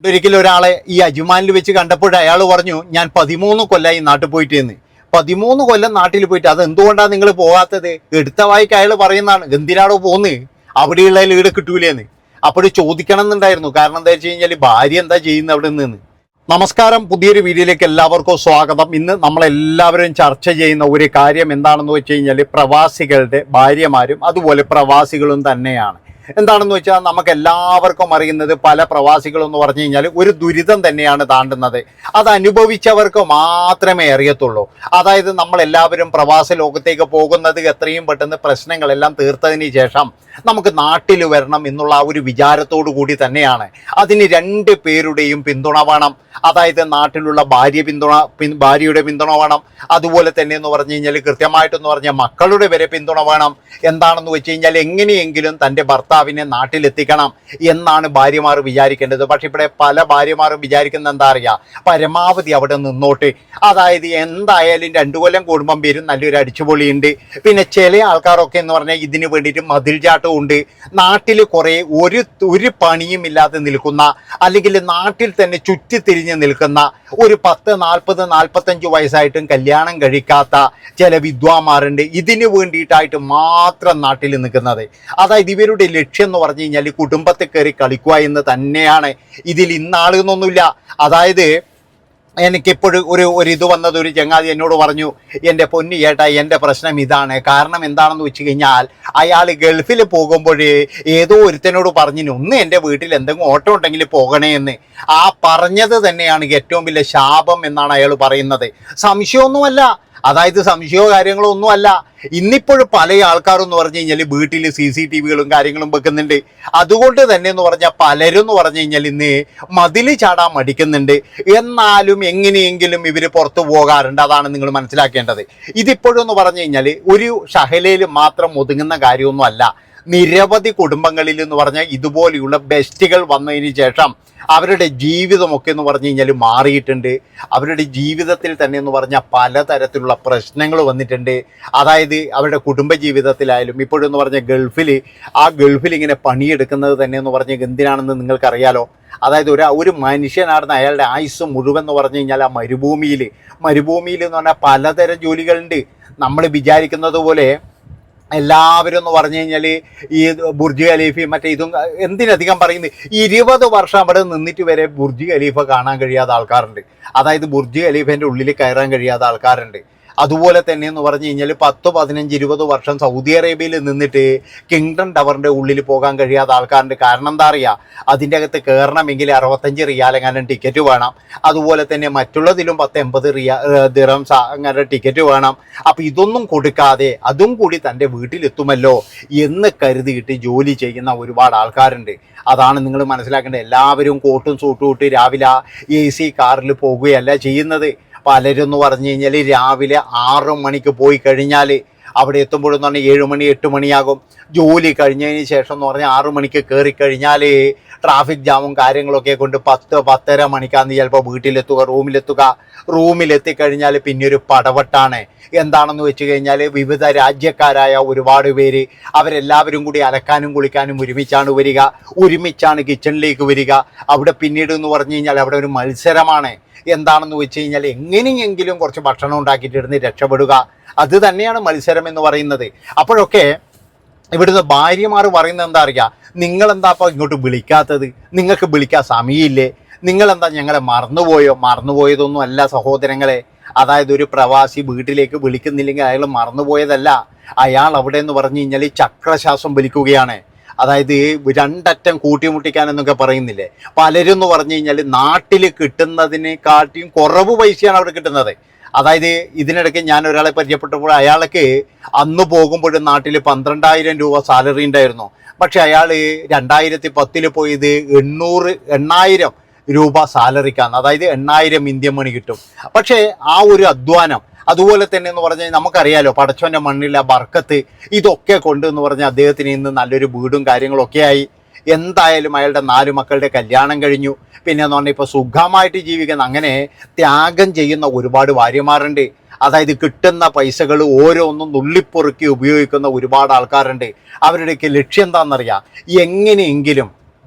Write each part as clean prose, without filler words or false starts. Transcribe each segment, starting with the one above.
ഒരിക്കലും ഒരാളെ ഈ അജ്മാനിൽ വെച്ച് കണ്ടപ്പോൾ അയാൾ പറഞ്ഞു, ഞാൻ 13 കൊല്ലമായി നാട്ടിൽ പോയിട്ട് എന്ന്. 13 കൊല്ലം നാട്ടിൽ പോയിട്ട് അത് എന്തുകൊണ്ടാണ് നിങ്ങൾ പോകാത്തത്? എടുത്ത വായിക്ക് അയാൾ പറയുന്നതാണ്, എന്തിനാണോ പോകുന്നത്, അവിടെയുള്ള ഈട് കിട്ടൂലേന്ന്. അപ്പോൾ ചോദിക്കണം എന്നുണ്ടായിരുന്നു. കാരണം എന്താ വെച്ച് കഴിഞ്ഞാൽ ഭാര്യ എന്താ ചെയ്യുന്നത് അവിടെ നിന്ന്. നമസ്കാരം, പുതിയൊരു വീഡിയോയിലേക്ക് എല്ലാവർക്കും സ്വാഗതം. ഇന്ന് നമ്മളെല്ലാവരും ചർച്ച ചെയ്യുന്ന ഒരു കാര്യം എന്താണെന്ന് വെച്ച് കഴിഞ്ഞാൽ പ്രവാസികളുടെ ഭാര്യമാരും അതുപോലെ പ്രവാസികളും തന്നെയാണ്. എന്താണെന്ന് വെച്ചാൽ നമുക്ക് എല്ലാവർക്കും അറിയുന്നത്, പല പ്രവാസികളെന്ന് പറഞ്ഞു കഴിഞ്ഞാൽ ഒരു ദുരിതം തന്നെയാണ് താണ്ടുന്നത്. അത് അനുഭവിച്ചവർക്ക് മാത്രമേ അറിയത്തുള്ളൂ. അതായത് നമ്മളെല്ലാവരും പ്രവാസ ലോകത്തേക്ക് പോകുന്നത് എത്രയും പെട്ടെന്ന് പ്രശ്നങ്ങളെല്ലാം തീർത്തതിന് ശേഷം നമുക്ക് നാട്ടിൽ വരണം എന്നുള്ള ആ ഒരു വിചാരത്തോടു കൂടി തന്നെയാണ്. അതിന് 2 പേരുടെയും പിന്തുണ വേണം. അതായത് നാട്ടിലുള്ള ഭാര്യയുടെ പിന്തുണ വേണം. അതുപോലെ തന്നെ എന്ന് പറഞ്ഞു കഴിഞ്ഞാൽ കൃത്യമായിട്ടെന്ന് പറഞ്ഞാൽ മക്കളുടെ വരെ പിന്തുണ വേണം. എന്താണെന്ന് വെച്ച് കഴിഞ്ഞാൽ എങ്ങനെയെങ്കിലും തൻ്റെ ഭർത്താവിനെ നാട്ടിലെത്തിക്കണം എന്നാണ് ഭാര്യമാർ വിചാരിക്കേണ്ടത്. പക്ഷെ ഇവിടെ പല ഭാര്യമാരും വിചാരിക്കുന്നത് എന്താ അറിയുക, പരമാവധി അവിടെ നിന്നോട്ട്. അതായത് എന്തായാലും 2 കൊല്ലം കുടുംബം പേരും നല്ലൊരു അടിച്ചുപൊളിയുണ്ട്. പിന്നെ ചില ആൾക്കാരൊക്കെ എന്ന് പറഞ്ഞാൽ ഇതിന് വേണ്ടിയിട്ട് മതിൽ ചാട്ടം ഉണ്ട്. നാട്ടിൽ കുറേ ഒരു പണിയും ഇല്ലാതെ നിൽക്കുന്ന, അല്ലെങ്കിൽ നാട്ടിൽ തന്നെ ചുറ്റിത്തിരിഞ്ഞ് നിൽക്കുന്ന ഒരു 10, 40, 45 വയസ്സായിട്ടും കല്യാണം കഴിക്കാത്ത ചില വിദ്വാന്മാരുണ്ട്. ഇതിനു വേണ്ടിയിട്ടായിട്ട് മാത്രം നാട്ടിൽ നിൽക്കുന്നത്. അതായത് ഇവരുടെ ലക്ഷ്യം എന്ന് പറഞ്ഞു കഴിഞ്ഞാൽ കുടുംബത്തെ കയറി കളിക്കുക എന്ന് തന്നെയാണ്. ഇതിൽ ഇന്നാളെന്നൊന്നുമില്ല. അതായത് എനിക്കിപ്പോഴും ഒരു ഇത് വന്നത്, ഒരു ചങ്ങാതി എന്നോട് പറഞ്ഞു, എൻ്റെ പൊന്നി ചേട്ടാ, എൻ്റെ പ്രശ്നം ഇതാണ്. കാരണം എന്താണെന്ന് വെച്ച് കഴിഞ്ഞാൽ അയാൾ ഗൾഫിൽ പോകുമ്പോൾ ഏതോ ഒരുത്തനോട് പറഞ്ഞിന്, ഒന്ന് എൻ്റെ വീട്ടിൽ എന്തെങ്കിലും ഓട്ടം ഉണ്ടെങ്കിൽ പോകണേ എന്ന്. ആ പറഞ്ഞത് തന്നെയാണ് ഏറ്റവും വലിയ ശാപം എന്നാണ് അയാൾ പറയുന്നത്. സംശയമൊന്നുമല്ല, അതായത് സംശയമോ കാര്യങ്ങളോ ഒന്നുമല്ല. ഇന്നിപ്പോഴും പല ആൾക്കാരും എന്ന് പറഞ്ഞു കഴിഞ്ഞാൽ വീട്ടിൽ CCTVകളും കാര്യങ്ങളും വെക്കുന്നുണ്ട്. അതുകൊണ്ട് തന്നെ എന്ന് പറഞ്ഞാൽ പലരും എന്ന് പറഞ്ഞു കഴിഞ്ഞാൽ ഇന്ന് മതിൽ ചാടാൻ മടിക്കുന്നുണ്ട്. എന്നാലും എങ്ങനെയെങ്കിലും ഇവർ പുറത്തു പോകാറുണ്ട്. അതാണ് നിങ്ങൾ മനസ്സിലാക്കേണ്ടത്. ഇതിപ്പോഴും എന്ന് പറഞ്ഞു കഴിഞ്ഞാൽ ഒരു ഷഹലയിൽ മാത്രം ഒതുങ്ങുന്ന കാര്യമൊന്നും അല്ല. നിരവധി കുടുംബങ്ങളിൽ എന്ന് പറഞ്ഞാൽ ഇതുപോലെയുള്ള ബെസ്റ്റുകൾ വന്നതിന് ശേഷം അവരുടെ ജീവിതമൊക്കെ എന്ന് പറഞ്ഞു കഴിഞ്ഞാൽ മാറിയിട്ടുണ്ട്. അവരുടെ ജീവിതത്തിൽ തന്നെ എന്ന് പറഞ്ഞാൽ പലതരത്തിലുള്ള പ്രശ്നങ്ങൾ വന്നിട്ടുണ്ട്. അതായത് അവരുടെ കുടുംബ ജീവിതത്തിലായാലും ഇപ്പോഴെന്ന് പറഞ്ഞാൽ ഗൾഫിൽ ഇങ്ങനെ പണിയെടുക്കുന്നത് തന്നെ എന്ന് പറഞ്ഞാൽ എന്തിനാണെന്ന് നിങ്ങൾക്കറിയാലോ. അതായത് ഒരു മനുഷ്യനാണെന്ന് അയാളുടെ ആയുസ് മുഴുവൻ എന്ന് പറഞ്ഞു കഴിഞ്ഞാൽ ആ മരുഭൂമിയിൽ എന്ന് പറഞ്ഞാൽ പലതരം ജോലികളുണ്ട്. നമ്മൾ വിചാരിക്കുന്നത് പോലെ എല്ലാവരും എന്ന് പറഞ്ഞു കഴിഞ്ഞാൽ ഈ ബുർജ് ഖലീഫയും മറ്റേ ഇതും എന്തിനധികം പറയുന്നത്, 20 വർഷം അവിടെ നിന്നിട്ട് വരെ ബുർജ് ഖലീഫ കാണാൻ കഴിയാത്ത ആൾക്കാരുണ്ട്. അതായത് ബുർജ് ഖലീഫേൻ്റെ ഉള്ളിൽ കയറാൻ കഴിയാത്ത ആൾക്കാരുണ്ട്. അതുപോലെ തന്നെ എന്ന് പറഞ്ഞു കഴിഞ്ഞാൽ 10, 15, 20 വർഷം സൗദി അറേബ്യയിൽ നിന്നിട്ട് കിങ്ഡം ടവറിൻ്റെ ഉള്ളിൽ പോകാൻ കഴിയാത്ത ആൾക്കാരുണ്ട്. കാരണം എന്താ അറിയുക, അതിൻ്റെ അകത്ത് കയറണമെങ്കിൽ 65 റിയാലെങ്ങാനും ടിക്കറ്റ് വേണം. അതുപോലെ തന്നെ മറ്റുള്ളതിലും 10, 80 ദിറംസ് അങ്ങനെ ടിക്കറ്റ് വേണം. അപ്പോൾ ഇതൊന്നും കൊടുക്കാതെ അതും കൂടി തൻ്റെ വീട്ടിലെത്തുമല്ലോ എന്ന് കരുതിയിട്ട് ജോലി ചെയ്യുന്ന ഒരുപാട് ആൾക്കാരുണ്ട്. അതാണ് നിങ്ങൾ മനസ്സിലാക്കേണ്ടത്. എല്ലാവരും കോട്ടും സൂട്ടും ഇട്ട് രാവിലെ AC കാറിൽ പോകുകയല്ല ചെയ്യുന്നത്. പലരും എന്ന് പറഞ്ഞു കഴിഞ്ഞാൽ രാവിലെ 6 മണിക്ക് പോയി കഴിഞ്ഞാൽ അവിടെ എത്തുമ്പോഴെന്ന് പറഞ്ഞാൽ 7 മണി 8 മണിയാകും. ജോലി കഴിഞ്ഞതിന് ശേഷം എന്ന് പറഞ്ഞാൽ 6 മണിക്ക് കയറിക്കഴിഞ്ഞാൽ ട്രാഫിക് ജാമും കാര്യങ്ങളൊക്കെ കൊണ്ട് 10, 10:30 മണിക്കാന്ന് ചിലപ്പോൾ റൂമിലെത്തിക്കഴിഞ്ഞാൽ പിന്നെ ഒരു പടവട്ടാണ്. എന്താണെന്ന് വെച്ച് കഴിഞ്ഞാൽ വിവിധ രാജ്യക്കാരായ ഒരുപാട് പേര്, അവരെല്ലാവരും കൂടി അലക്കാനും കുളിക്കാനും ഒരുമിച്ചാണ് കിച്ചണിലേക്ക് വരിക. അവിടെ പിന്നീട് എന്ന് പറഞ്ഞു കഴിഞ്ഞാൽ അവിടെ ഒരു മത്സരമാണ്. എന്താണെന്ന് വെച്ച് കഴിഞ്ഞാൽ എങ്ങനെയെങ്കിലും കുറച്ച് ഭക്ഷണം ഉണ്ടാക്കിയിട്ടിരുന്ന് രക്ഷപ്പെടുക, അത് തന്നെയാണ് മത്സരം എന്ന് പറയുന്നത്. അപ്പോഴൊക്കെ ഇവിടുന്ന് ഭാര്യമാർ പറയുന്നത് എന്താ അറിയുക, നിങ്ങളെന്താ അപ്പോൾ ഇങ്ങോട്ട് വിളിക്കാത്തത്, നിങ്ങൾക്ക് വിളിക്കാൻ സമയമില്ലേ, നിങ്ങളെന്താ ഞങ്ങളെ മറന്നുപോയതൊന്നും അല്ല സഹോദരങ്ങളെ. അതായത് ഒരു പ്രവാസി വീട്ടിലേക്ക് വിളിക്കുന്നില്ലെങ്കിൽ അയാൾ മറന്നുപോയതല്ല, അയാൾ അവിടെ എന്ന് പറഞ്ഞു കഴിഞ്ഞാൽ ചക്രശ്വാസം വലിക്കുകയാണ്. അതായത് 2 അറ്റം കൂട്ടിമുട്ടിക്കാനെന്നൊക്കെ പറയുന്നില്ലേ. പലരും എന്ന് പറഞ്ഞു കഴിഞ്ഞാൽ നാട്ടിൽ കിട്ടുന്നതിനെക്കാട്ടിയും കുറവ് പൈസയാണ് അവിടെ കിട്ടുന്നത്. അതായത് ഇതിനിടയ്ക്ക് ഞാൻ ഒരാളെ പരിചയപ്പെട്ടപ്പോൾ അയാൾക്ക് അന്ന് പോകുമ്പോഴും നാട്ടിൽ 12,000 രൂപ സാലറി ഉണ്ടായിരുന്നു. പക്ഷെ അയാൾ 2010 പോയത് 8,000 രൂപ സാലറിക്കാണ്. അതായത് 8,000 ഇന്ത്യൻ മണി കിട്ടും. പക്ഷേ ആ ഒരു അധ്വാനം, അതുപോലെ തന്നെ എന്ന് പറഞ്ഞാൽ നമുക്കറിയാലോ പടച്ചോൻ്റെ മണ്ണിലെ ബർക്കത്ത്, ഇതൊക്കെ കൊണ്ട് എന്ന് പറഞ്ഞാൽ അദ്ദേഹത്തിന് ഇന്ന് നല്ലൊരു വീടും കാര്യങ്ങളൊക്കെ ആയി. എന്തായാലും അയാളുടെ 4 മക്കളുടെ കല്യാണം കഴിഞ്ഞു. പിന്നെ എന്ന് പറഞ്ഞാൽ ഇപ്പോൾ സുഖമായിട്ട് ജീവിക്കുന്ന, അങ്ങനെ ത്യാഗം ചെയ്യുന്ന ഒരുപാട് ഭാര്യമാരുണ്ട്. അതായത് കിട്ടുന്ന പൈസകൾ ഓരോന്നും നുള്ളിപ്പൊറുക്കി ഉപയോഗിക്കുന്ന ഒരുപാട് ആൾക്കാരുണ്ട്. അവരുടെയൊക്കെ ലക്ഷ്യം എന്താണെന്നറിയാം, എങ്ങനെയെങ്കിലും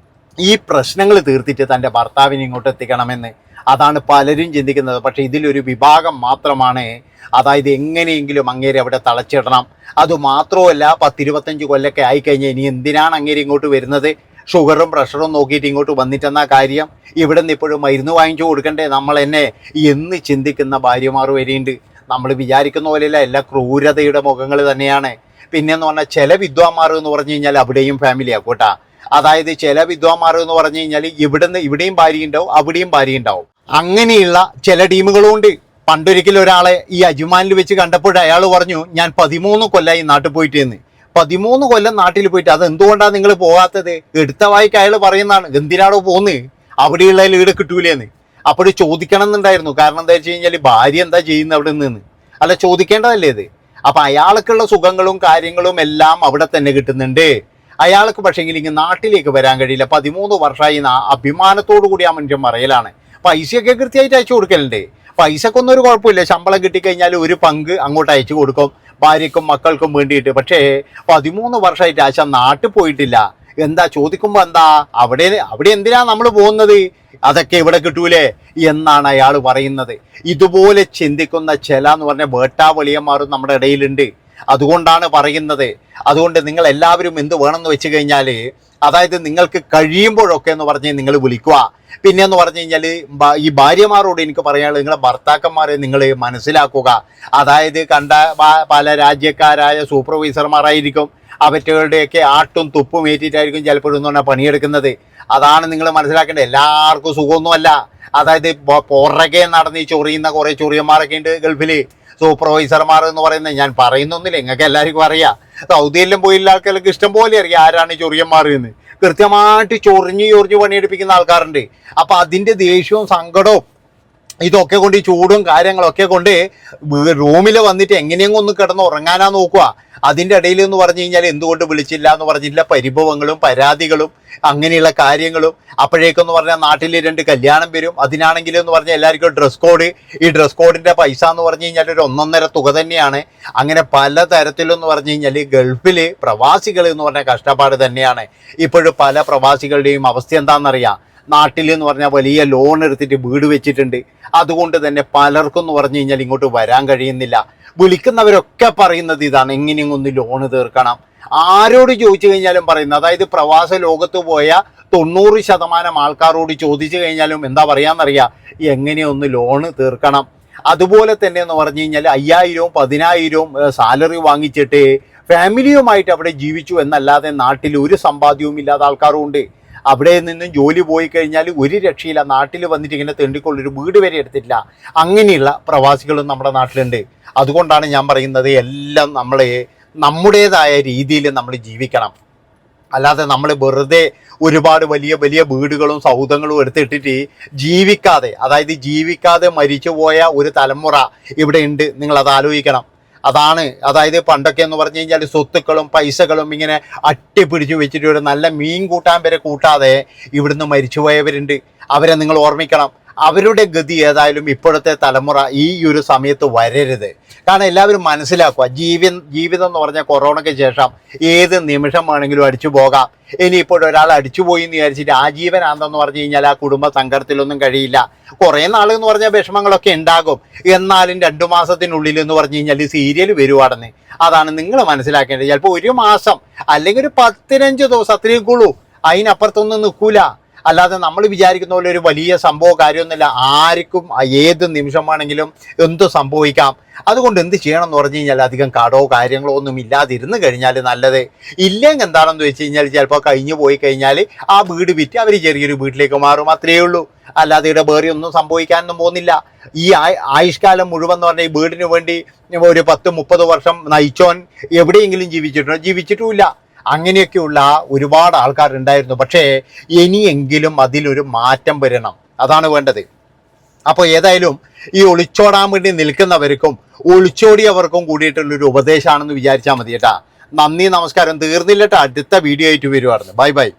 ഈ പ്രശ്നങ്ങൾ തീർത്തിട്ട് തൻ്റെ ഭർത്താവിനെ ഇങ്ങോട്ട് എത്തിക്കണമെന്ന്. അതാണ് പലരും ചിന്തിക്കുന്നത്. പക്ഷേ ഇതിലൊരു വിഭാഗം മാത്രമാണ്, അതായത് എങ്ങനെയെങ്കിലും അങ്ങേരെ അവിടെ തളച്ചിടണം. അതുമാത്രമല്ല 10-25 കൊല്ലമൊക്കെ ആയിക്കഴിഞ്ഞാൽ ഇനി എന്തിനാണ് അങ്ങേര് ഇങ്ങോട്ട് വരുന്നത്, ഷുഗറും പ്രഷറും നോക്കിയിട്ട് ഇങ്ങോട്ട് വന്നിട്ടെന്ന കാര്യം, ഇവിടെ നിന്ന് ഇപ്പോഴും മരുന്ന് വാങ്ങിച്ചു കൊടുക്കണ്ടേ നമ്മൾ എന്നെ എന്ന് ചിന്തിക്കുന്ന ഭാര്യമാർ വരെയുണ്ട്. നമ്മൾ വിചാരിക്കുന്ന പോലെയല്ല, എല്ലാ ക്രൂരതയുടെ മുഖങ്ങൾ തന്നെയാണ്. പിന്നെയെന്ന് പറഞ്ഞാൽ ചില വിദ്വാന്മാർ എന്ന് പറഞ്ഞു കഴിഞ്ഞാൽ അവിടെയും ഫാമിലി ആക്കൂട്ടാ. അതായത് ചില വിദ്വാന്മാർ എന്ന് പറഞ്ഞു കഴിഞ്ഞാൽ ഇവിടെയും ഭാര്യ ഉണ്ടാവും, അവിടെയും ഭാര്യ ഉണ്ടാവും. അങ്ങനെയുള്ള ചില ടീമുകളും ഉണ്ട്. പണ്ടൊരിക്കലും ഒരാളെ ഈ അജ്മാനിൽ വെച്ച് കണ്ടപ്പോൾ അയാൾ പറഞ്ഞു, ഞാൻ 13 കൊല്ലമായി നാട്ടിൽ പോയിട്ട് എന്ന്. 13 കൊല്ലം നാട്ടിൽ പോയിട്ട് അത് എന്തുകൊണ്ടാണ് നിങ്ങൾ പോകാത്തത്? എടുത്ത വായിക്ക് അയാൾ പറയുന്നതാണ്, എന്തിനാണോ പോകുന്നത്, അവിടെയുള്ള ഈട് കിട്ടൂലേന്ന്. അപ്പോൾ ചോദിക്കണം എന്നുണ്ടായിരുന്നു. കാരണം എന്താ വെച്ച് കഴിഞ്ഞാൽ ഭാര്യ എന്താ ചെയ്യുന്നത് അവിടെ നിന്ന്, അല്ല ചോദിക്കേണ്ടതല്ലേ ഇത്. അപ്പം അയാൾക്കുള്ള സുഖങ്ങളും കാര്യങ്ങളും എല്ലാം അവിടെ തന്നെ കിട്ടുന്നുണ്ട്. അയാൾക്ക് പക്ഷേങ്കിൽ ഇങ്ങനെ നാട്ടിലേക്ക് വരാൻ കഴിയില്ല. 13 വർഷമായി അഭിമാനത്തോടു കൂടി ആ മനുഷ്യൻ പറയലാണ്. പൈസയൊക്കെ കൃത്യമായിട്ട് അയച്ചു കൊടുക്കലുണ്ട്. പൈസക്കൊന്നും ഒരു കുഴപ്പമില്ല, ശമ്പളം കിട്ടിക്കഴിഞ്ഞാൽ ഒരു പങ്ക് അങ്ങോട്ട് അയച്ചു കൊടുക്കും ഭാര്യക്കും മക്കൾക്കും വേണ്ടിയിട്ട്. പക്ഷേ 13 വർഷമായിട്ട് ആശ നാട്ടിൽ പോയിട്ടില്ല. എന്താ ചോദിക്കുമ്പോൾ എന്താ അവിടെ എന്തിനാ നമ്മൾ പോകുന്നത്, അതൊക്കെ ഇവിടെ കിട്ടൂലേ എന്നാണ് അയാൾ പറയുന്നത്. ഇതുപോലെ ചിന്തിക്കുന്ന ചില എന്ന് പറഞ്ഞ വേട്ടാവളിയന്മാരും നമ്മുടെ ഇടയിലുണ്ട്. അതുകൊണ്ടാണ് പറയുന്നത്. അതുകൊണ്ട് നിങ്ങൾ എല്ലാവരും എന്ത് വേണമെന്ന് വെച്ച് കഴിഞ്ഞാൽ, അതായത് നിങ്ങൾക്ക് കഴിയുമ്പോഴൊക്കെ എന്ന് പറഞ്ഞ് നിങ്ങൾ വിളിക്കുക. പിന്നെയെന്ന് പറഞ്ഞു കഴിഞ്ഞാൽ ഈ ഭാര്യമാരോട് എനിക്ക് പറയാനുള്ളത്, നിങ്ങളെ ഭർത്താക്കന്മാരെ നിങ്ങൾ മനസ്സിലാക്കുക. അതായത് കണ്ട പല രാജ്യക്കാരായ സൂപ്പർവൈസർമാരായിരിക്കും, അവറ്റകളുടെയൊക്കെ ആട്ടും തുപ്പും ഏറ്റിട്ടായിരിക്കും ചിലപ്പോഴും എന്ന് പറഞ്ഞാൽ പണിയെടുക്കുന്നത്. അതാണ് നിങ്ങൾ മനസ്സിലാക്കേണ്ടത്. എല്ലാവർക്കും സുഖമൊന്നുമല്ല. അതായത് പുറകെ നടന്ന് ഈ ചൊറിയുന്ന കുറേ ചൊറിയന്മാരൊക്കെ ഉണ്ട് ഗൾഫിൽ, സൂപ്പർവൈസർമാർ എന്ന് പറയുന്നത്. ഞാൻ പറയുന്നൊന്നുമില്ല, നിങ്ങൾക്ക് എല്ലാവർക്കും അറിയാം. സൗദിയിലും പോയില്ല ആൾക്കാർക്ക് ഇഷ്ടം പോലെ അറിയാം ആരാണ് ചൊറിയന്മാർ എന്ന്. കൃത്യമായിട്ട് ചൊറിഞ്ഞ് പണിയെടുപ്പിക്കുന്ന ആൾക്കാരുണ്ട്. അപ്പം അതിൻ്റെ ദേഷ്യവും സങ്കടവും ഇതൊക്കെ കൊണ്ട്, ഈ ചൂടും കാര്യങ്ങളൊക്കെ കൊണ്ട് റൂമിൽ വന്നിട്ട് എങ്ങനെയെങ്കിലും ഒന്ന് കിടന്ന് ഉറങ്ങാനാ നോക്കുക. അതിൻ്റെ ഇടയിൽ എന്ന് പറഞ്ഞു കഴിഞ്ഞാൽ എന്തുകൊണ്ട് വിളിച്ചില്ല എന്ന് പറഞ്ഞില്ല പരിഭവങ്ങളും പരാതികളും അങ്ങനെയുള്ള കാര്യങ്ങളും. അപ്പോഴേക്കെന്ന് പറഞ്ഞാൽ നാട്ടിൽ 2 കല്യാണം വരും. അതിനാണെങ്കിലും എന്ന് പറഞ്ഞാൽ എല്ലാവർക്കും ഡ്രസ് കോഡ്. ഈ ഡ്രസ് കോഡിൻ്റെ പൈസ എന്ന് പറഞ്ഞു കഴിഞ്ഞാൽ ഒരു 1.5 തുക തന്നെയാണ്. അങ്ങനെ പല തരത്തിലെന്ന് പറഞ്ഞു കഴിഞ്ഞാൽ ഗൾഫിൽ പ്രവാസികൾ എന്ന് പറഞ്ഞാൽ കഷ്ടപ്പാട് തന്നെയാണ്. ഇപ്പോഴും പല പ്രവാസികളുടെയും അവസ്ഥ എന്താണെന്നറിയാം. നാട്ടിൽ എന്ന് പറഞ്ഞാൽ വലിയ ലോൺ എടുത്തിട്ട് വീട് വെച്ചിട്ടുണ്ട്. അതുകൊണ്ട് തന്നെ പലർക്കും എന്ന് പറഞ്ഞു കഴിഞ്ഞാൽ ഇങ്ങോട്ട് വരാൻ കഴിയുന്നില്ല. വിളിക്കുന്നവരൊക്കെ പറയുന്നത് ഇതാണ്, എങ്ങനെയും ഒന്ന് ലോണ് തീർക്കണം. ആരോട് ചോദിച്ചു കഴിഞ്ഞാലും പറയുന്നത്, അതായത് പ്രവാസ ലോകത്ത് പോയ 90% ആൾക്കാരോട് ചോദിച്ചു കഴിഞ്ഞാലും എന്താ പറയാന്നറിയാം, എങ്ങനെയൊന്ന് ലോണ് തീർക്കണം. അതുപോലെ തന്നെ എന്ന് പറഞ്ഞു കഴിഞ്ഞാൽ 5000-ഉം 10,000-ഉം സാലറി വാങ്ങിച്ചിട്ട് ഫാമിലിയുമായിട്ട് അവിടെ ജീവിച്ചു എന്നല്ലാതെ നാട്ടിൽ ഒരു സമ്പാദ്യവും ഇല്ലാത്ത ആൾക്കാരും ഉണ്ട്. അവിടെ നിന്നും ജോലി പോയി കഴിഞ്ഞാൽ ഒരു രക്ഷയില്ല. നാട്ടിൽ വന്നിട്ട് ഇങ്ങനെ തെണ്ടിക്കൊള്ളൊരു വീട് വരെ എടുത്തിട്ടില്ല. അങ്ങനെയുള്ള പ്രവാസികളും നമ്മുടെ നാട്ടിലുണ്ട്. അതുകൊണ്ടാണ് ഞാൻ പറയുന്നത്, എല്ലാം നമ്മുടേതായ രീതിയിൽ നമ്മൾ ജീവിക്കണം. അല്ലാതെ നമ്മൾ വെറുതെ ഒരുപാട് വലിയ വലിയ വീടുകളും സൗധങ്ങളും എടുത്തിട്ടിട്ട് ജീവിക്കാതെ, അതായത് ജീവിക്കാതെ മരിച്ചുപോയ ഒരു തലമുറ ഇവിടെ ഉണ്ട്. നിങ്ങളത് ആലോചിക്കണം. അതായത് പണ്ടൊക്കെ എന്ന് പറഞ്ഞു കഴിഞ്ഞാൽ സ്വത്തുക്കളും പൈസകളും ഇങ്ങനെ അട്ടിപ്പിടിച്ചു വെച്ചിട്ട് ഒരു നല്ല മീൻ കൂട്ടാൻ വരെ കൂട്ടാതെ ഇവിടുന്ന് മരിച്ചുപോയവരുണ്ട്. അവരെ നിങ്ങൾ ഓർമ്മിക്കണം. അവരുടെ ഗതി ഏതായാലും ഇപ്പോഴത്തെ തലമുറ ഈ ഒരു സമയത്ത് വരരുത്. കാരണം എല്ലാവരും മനസ്സിലാക്കുക, ജീവിതം എന്ന് പറഞ്ഞാൽ കൊറോണയ്ക്ക് ശേഷം ഏത് നിമിഷം വേണമെങ്കിലും അടിച്ചു പോകാം. ഇനിയിപ്പോൾ ഒരാൾ അടിച്ചുപോയി എന്ന് വിചാരിച്ചിട്ട് ആജീവനാന്തെന്ന് പറഞ്ഞു കഴിഞ്ഞാൽ ആ കുടുംബ സങ്കടത്തിലൊന്നും കഴിയില്ല. കുറേ നാളെന്ന് പറഞ്ഞാൽ വിഷമങ്ങളൊക്കെ ഉണ്ടാകും. എന്നാലും 2 മാസത്തിനുള്ളിൽ എന്ന് പറഞ്ഞു കഴിഞ്ഞാൽ സീരിയൽ വരുവാണെന്ന്. അതാണ് നിങ്ങൾ മനസ്സിലാക്കേണ്ടത്. ചിലപ്പോൾ 1 മാസം അല്ലെങ്കിൽ ഒരു 15 ദിവസം അത്രയൊക്കെ ഉള്ളൂ. അതിനപ്പുറത്തൊന്നും നിൽക്കൂല. അല്ലാതെ നമ്മൾ വിചാരിക്കുന്ന പോലെ ഒരു വലിയ സംഭവം കാര്യമൊന്നുമില്ല. ആർക്കും ഏത് നിമിഷമാണെങ്കിലും എന്ത് സംഭവിക്കാം. അതുകൊണ്ട് എന്ത് ചെയ്യണം എന്ന് പറഞ്ഞു കഴിഞ്ഞാൽ അധികം കടോ കാര്യങ്ങളോ ഒന്നും ഇല്ലാതിരുന്ന് കഴിഞ്ഞാൽ നല്ലത്. ഇല്ലെങ്കിൽ എന്താണെന്ന് വെച്ച് കഴിഞ്ഞാൽ ചിലപ്പോൾ കഴിഞ്ഞു പോയി കഴിഞ്ഞാൽ ആ വീട് വിറ്റ് അവർ ചെറിയൊരു വീട്ടിലേക്ക് മാറും. അത്രയേ ഉള്ളൂ. അല്ലാതെ ഇവിടെ വേറെ ഒന്നും സംഭവിക്കാനൊന്നും പോകുന്നില്ല. ഈ ആയുഷ്കാലം മുഴുവൻ എന്ന് പറഞ്ഞാൽ ഈ വീടിന് വേണ്ടി ഒരു 10-30 വർഷം നയിച്ചോൻ എവിടെയെങ്കിലും ജീവിച്ചിട്ടുമില്ല. അങ്ങനെയൊക്കെയുള്ള ഒരുപാട് ആൾക്കാരുണ്ടായിരുന്നു. പക്ഷേ ഇനിയെങ്കിലും അതിലൊരു മാറ്റം വരണം. അതാണ് വേണ്ടത്. അപ്പോൾ ഏതായാലും ഈ ഒളിച്ചോടാൻ വേണ്ടി നിൽക്കുന്നവർക്കും ഒളിച്ചോടിയവർക്കും കൂടിയിട്ടുള്ളൊരു ഉപദേശമാണെന്ന് വിചാരിച്ചാൽ മതി കേട്ടാ. നന്ദി, നമസ്കാരം. തീർന്നില്ലട്ടാ, അടുത്ത വീഡിയോ ആയിട്ട് വരുവായിരുന്നു. Bye bye.